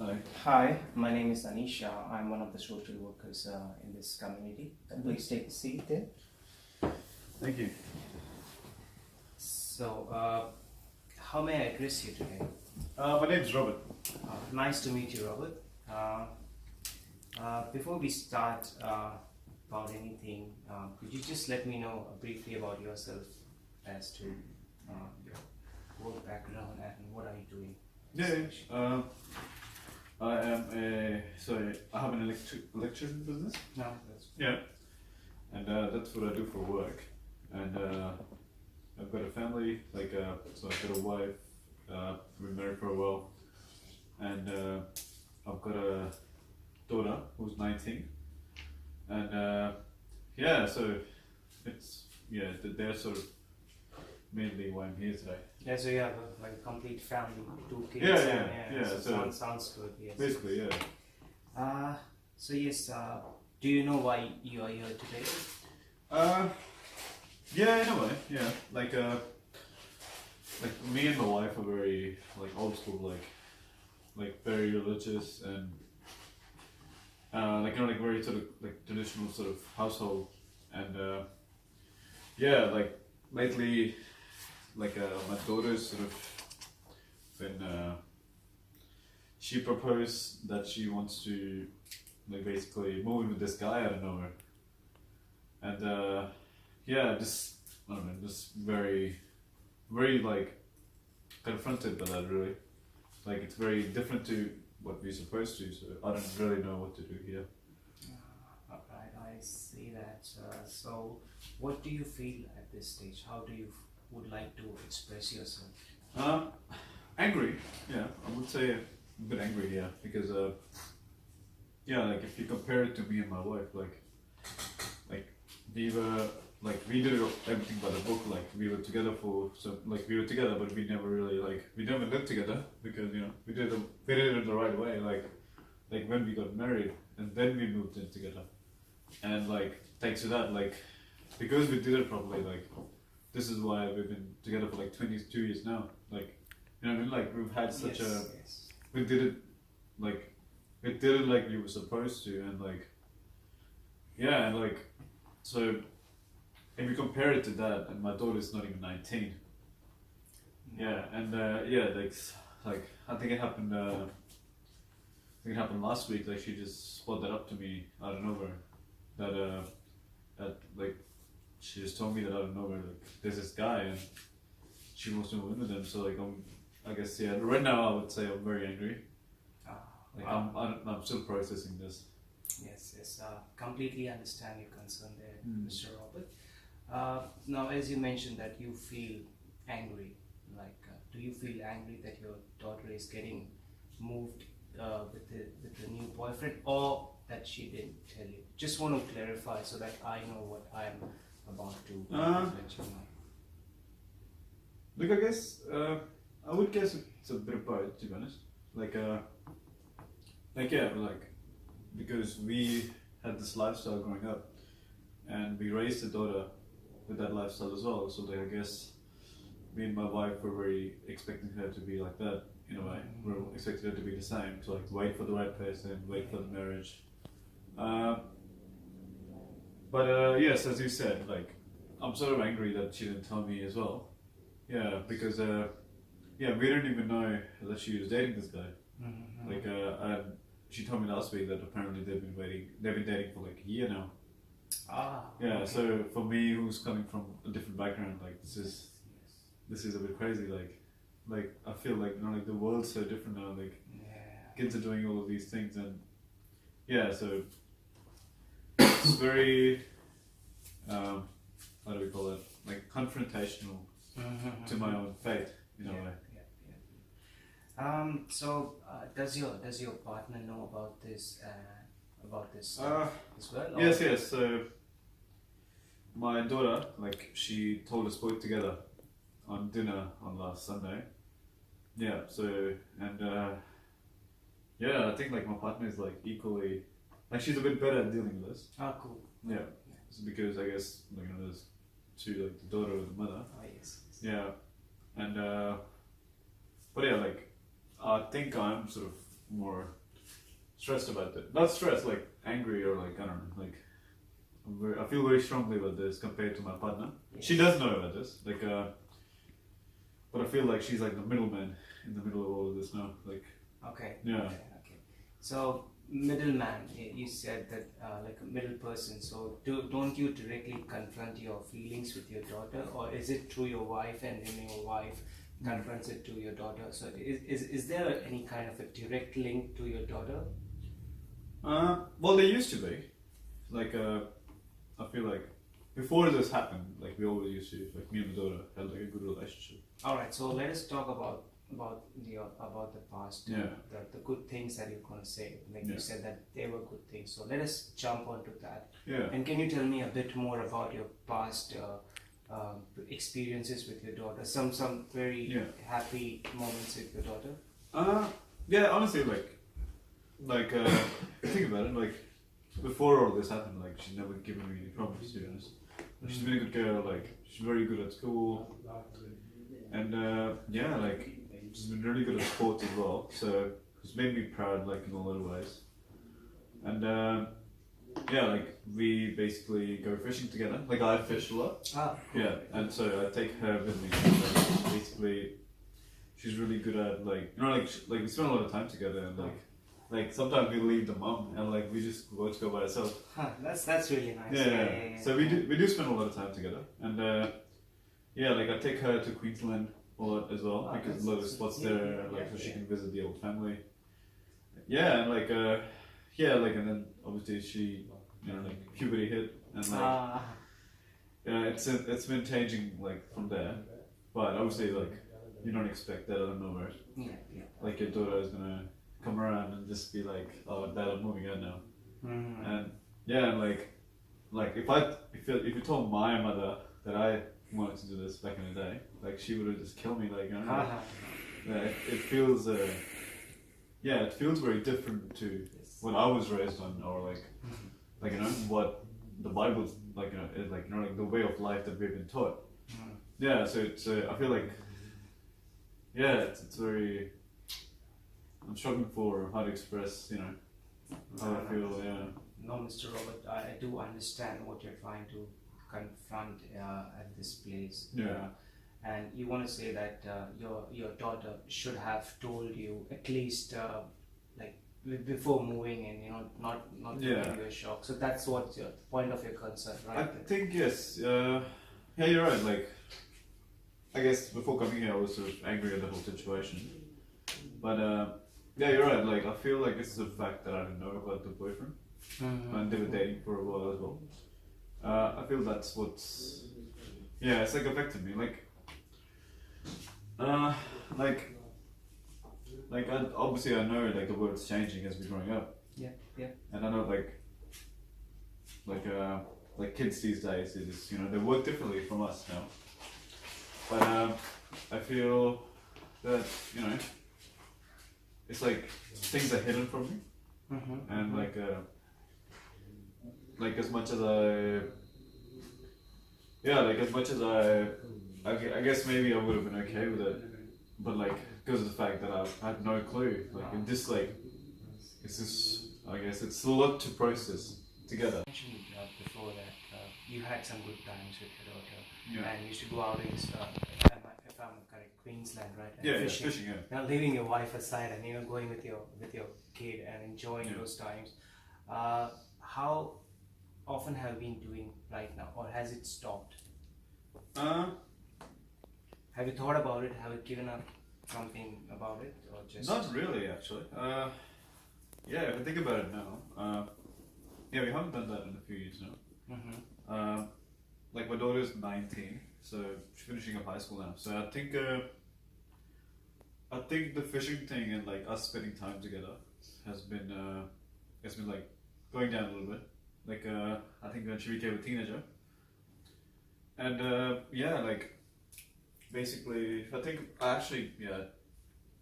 Hi. Hi, my name is Anisha. I'm one of the social workers in this community. Please take a seat there. Thank you. So, how may I address you today? My name's Robert. Nice to meet you, Robert. Before we start about anything, could you just let me know briefly about yourself as to your work background and what are you doing? Yeah. I am I have an electrician business. No, that's Yeah. And that's what I do for work. And I've got a family, so I've got a wife, been married for a while. And I've got a daughter who's 19. And so they're sort of mainly why I'm here today. yeah. So you have a complete family, 2 kids. Yeah. So sounds good. Yes. Basically, yeah. So yes, do you know why you are here today? Yeah, in a way, yeah. Like me and my wife are very old school, like very religious and very sort of traditional sort of household, and lately, my daughter's sort of been she proposed that she wants to basically move in with this guy out of nowhere, and just I don't know, just very confronted by that, really. It's very different to what we're supposed to, so I don't really know what to do here. Alright, I see that. So, what do you feel at this stage? How do you would like to express yourself? Angry, yeah, I would say a bit angry, yeah, because if you compare it to me and my wife, we were we did everything by the book. We were together but we never really we never lived together because we did it in the right way. When we got married and then we moved in together, and thanks to that, because we did it properly, this is why we've been together for 22 years now. You know what I mean? We've had such Yes. we did it we did it like we were supposed to, and so if you compare it to that, and my daughter's not even 19. Yeah, and I think it happened. I think it happened last week. She just spot that up to me out of nowhere. That she just told me that out of nowhere. There's this guy and she wants to move in with him. So I guess right now I would say I'm very angry. I'm still processing this. Yes. Completely understand your concern there, Mr. Robert. Now, as you mentioned that you feel angry, do you feel angry that your daughter is getting moved with the new boyfriend, or that she didn't tell you? Just want to clarify so that I know what I'm about to let you know. I guess I would guess it's a bit of both, to be honest. Because we had this lifestyle growing up, and we raised a daughter with that lifestyle as well. So I guess me and my wife were very expecting her to be like that in a way. We were expecting her to be the same, to wait for the right person, wait for the marriage. Yes, as you said, I'm sort of angry that she didn't tell me as well. Yeah, because we didn't even know that she was dating this guy. And she told me last week that apparently they've been dating for a year now. Yeah, okay. So for me, who's coming from a different background, this is a bit crazy. I feel the world's so different now. Kids are doing all of these things, and so it's very how do we call it? Confrontational to my own faith in a way. So does your partner know about this as well? Yes. So my daughter, she told us both together on dinner on last Sunday. Yeah. So and I think my partner is equally she's a bit better at dealing with this. Cool. Yeah. It's because I guess there's two the daughter and the mother. Yes. Yeah. And but I think I'm sort of more stressed about it. Not stressed, like angry or like I don't know, like I feel very strongly about this compared to my partner. Yes. She does know about this, like but I feel like she's like the middleman in the middle of all of this now. Like Okay. yeah. Okay. So middleman, you said that like a middle person. So don't you directly confront your feelings with your daughter, or is it through your wife and then your wife confronts it to your daughter? So is there any kind of a direct link to your daughter? Well, there used to be. Like I feel like before this happened, like we always used to, like me and my daughter had like a good relationship. All right. So let us talk about the past. Yeah. The good things that you're gonna say. Like Yeah. you said that they were good things. So let us jump onto that. Yeah. And can you tell me a bit more about your past experiences with your daughter? Some very Yeah. happy moments with your daughter. Yeah. Honestly, like think about it. Like before all this happened, like she's never given me any problems. To be honest, she's been a good girl. Like she's very good at school, and yeah, like she's been really good at sports as well. So it's made me proud, like in a lot of ways. And yeah, like we basically go fishing together. Like I fish a lot. Ah, cool. Yeah, and so I take her with me. Like, basically, she's really good at like like we spend a lot of time together, and like sometimes we leave the mom and like we just go by ourselves. Huh, that's really nice. Yeah. So we do spend a lot of time together, and yeah, like I take her to Queensland a lot as well Oh, because a lot of spots yeah, there, like yeah, so she yeah. can visit the old family. Yeah, and like yeah, like and then obviously she like puberty hit and like. Ah, Yeah, it's been changing like from there, but obviously like you don't expect that out of nowhere. yeah. Like your daughter is gonna come around and just be like, "Oh, Dad, I'm moving out now," Mm. and yeah, and like if you told my mother that I wanted to do this back in the day, like she would have just killed me. Like Haha. yeah, it feels yeah, it feels very different to what I was raised on, or like what the Bible's like is like like the way of life that we've been taught. Mm. Yeah, so it's I feel like yeah, it's very. I'm struggling for how to express how I feel. Yeah. No, Mr. Robert, I do understand what you're trying to confront at this place. Yeah. And you want to say that your daughter should have told you at least like before moving in, not Yeah. giving you a shock. So that's what the point of your concern, I right? think yes. Yeah, you're right. Like, I guess before coming here, I was sort of angry at the whole situation. But yeah, you're right. Like, I feel like this is a fact that I didn't know about the boyfriend, and they were dating for a while as well. I feel that's what's it's like affected me. Like obviously I know like the world's changing as we're growing up. Yeah. And I know like kids these days, they just they work differently from us now. But I feel that it's like things are hidden from me, and like as much as I guess maybe I would have been okay with it, but like because of the fact that I had no clue, like and just like it's just I guess it's a lot to process together. You mentioned before that you had some good times with your daughter, Yeah. and you used to go out in, if I'm correct, Queensland, right? And Yeah, fishing. fishing. Yeah. Now leaving your wife aside and going with your kid and enjoying Yeah. those times. How often have you been doing right now, or has it stopped? Have you thought about it? Have you given up something about it, or just Not really, actually. Yeah, if I think about it now, yeah, we haven't done that in a few years now. Mhm. Like my daughter's 19, so she's finishing up high school now. So I think the fishing thing and like us spending time together has been like going down a little bit. Like I think when she became a teenager, and yeah, like basically, I think actually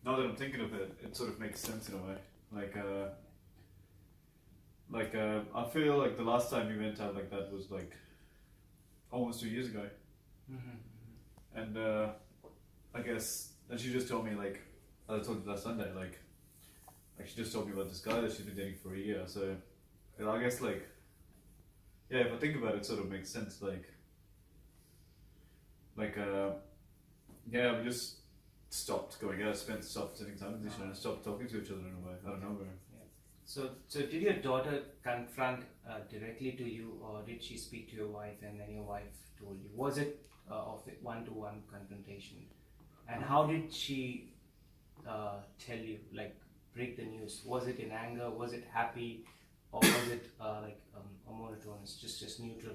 now that I'm thinking of it, it sort of makes sense in a way. Like I feel like the last time we went out like that was like almost 2 years ago, and I guess and she just told me like I told you last Sunday like she just told me about this guy that she's been dating for a year. So I guess like, yeah, if I think about it, it sort of makes sense. Yeah, we just stopped going out, stopped spending time with each other, and stopped talking to each other in a way. I don't know. Yeah. So did your daughter confront directly to you, or did she speak to your wife and then your wife told you? Was it of a one-to-one confrontation? And how did she tell you, like, break the news? Was it in anger? Was it happy? Or was it a monotonous, just neutral?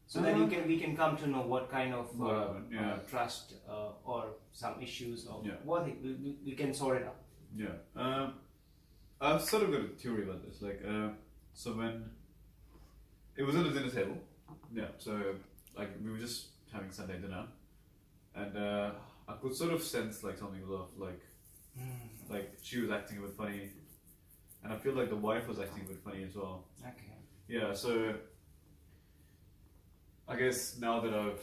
So then we can come to know what kind of trust or some issues or what we can sort it out. Yeah. I've sort of got a theory about this. Like, so when it was at the dinner table, yeah. So like we were just having Sunday dinner, and I could sort of sense like something was off. Like she was acting a bit funny, and I feel like the wife was acting a bit funny as well. Okay. Yeah. So I guess now that I've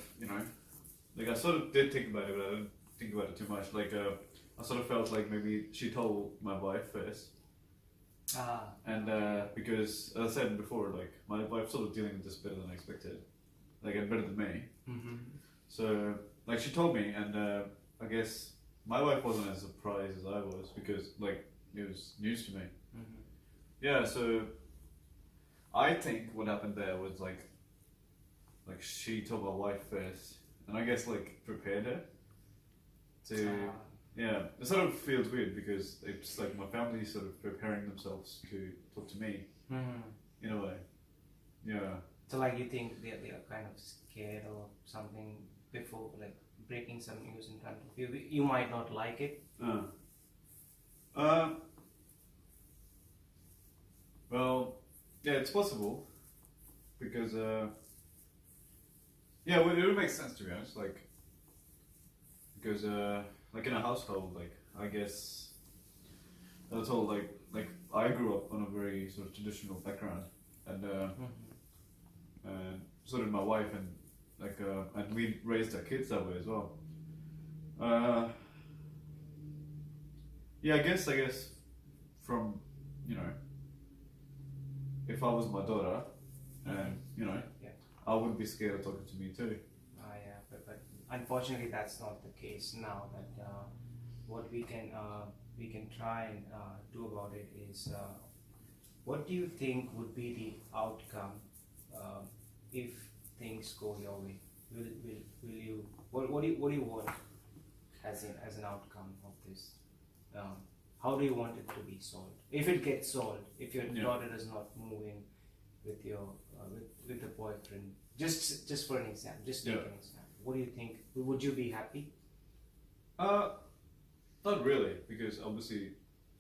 like I sort of did think about it, but I didn't think about it too much. Like I sort of felt like maybe she told my wife first. And because, as I said before, like my wife's sort of dealing with this better than I expected, like and better than me. Mm-hmm. So, like she told me, and I guess my wife wasn't as surprised as I was because, like, it was news to me. Mm-hmm. Yeah. So, I think what happened there was like she told my wife first, and I guess like prepared her to. Yeah, it sort of feels weird because it's like my family sort of preparing themselves to talk to me in a way. Yeah. So like you think they are kind of scared or something before like breaking some news in front of you. You might not like it. Well, yeah, it's possible because yeah, well, it would make sense to be honest. Like because like in a household, like I guess that's all. Like I grew up on a very sort of traditional background, and so did my wife, and like and we raised our kids that way as well. Yeah, I guess from if I was my daughter, and I wouldn't be scared of talking to me too. Yeah, but unfortunately, that's not the case now. That what we can try and do about it is, what do you think would be the outcome if things go your way? Will you what do you want as an outcome of this? How do you want it to be solved? If it gets solved, if your daughter does not move in with your with the boyfriend, just for an example, just take an example. What do you think? Would you be happy? Not really, because obviously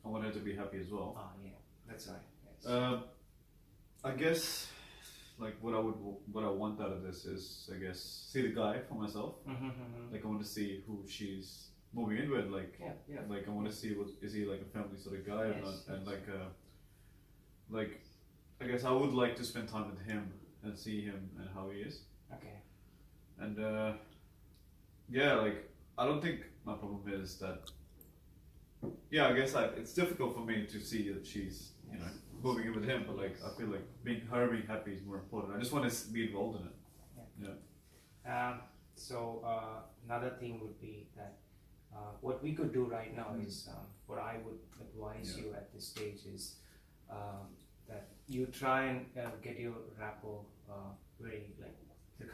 I want her to be happy as well. Yeah, that's right. Yes. I guess like what I want out of this is I guess see the guy for myself. Like I want to see who she's moving in with. Like like I want to see is he like a family sort of guy or not, and like I guess I would like to spend time with him and see him and how he is. Okay. And yeah, like I don't think my problem is that. Yeah, I guess it's difficult for me to see that she's moving in with him, but like I feel like being happy is more important. I just want to be involved in it. Yeah. So another thing would be that what we could do right now is what I would advise you at this stage is that you try and get your rapport very like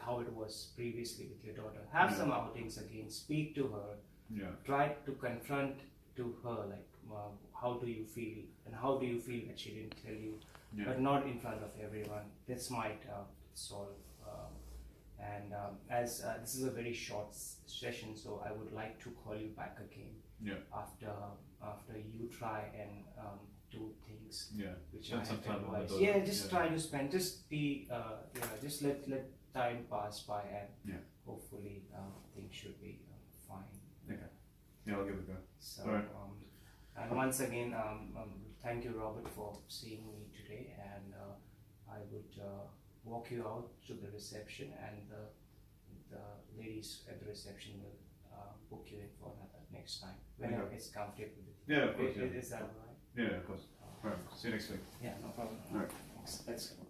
how it was previously with your daughter. Have some outings again. Speak to her. Yeah. Try to confront to her like how do you feel and how do you feel that she didn't tell you, but not in front of everyone. This might solve. And as this is a very short session, so I would like to call you back again after you try and do things which I have advised. Yeah, just try to spend, just be just let time pass by, and hopefully things should be fine. Okay. Yeah, I'll give it a go. So, and once again, thank you, Robert, for seeing me today, and I would walk you out to the reception, and the ladies at the reception will book you in for another next time whenever it's comfortable with you. Yeah, of course. Is that right? Yeah, of course. All right. See you next week. Yeah, no problem. All right. Thanks. Let's go.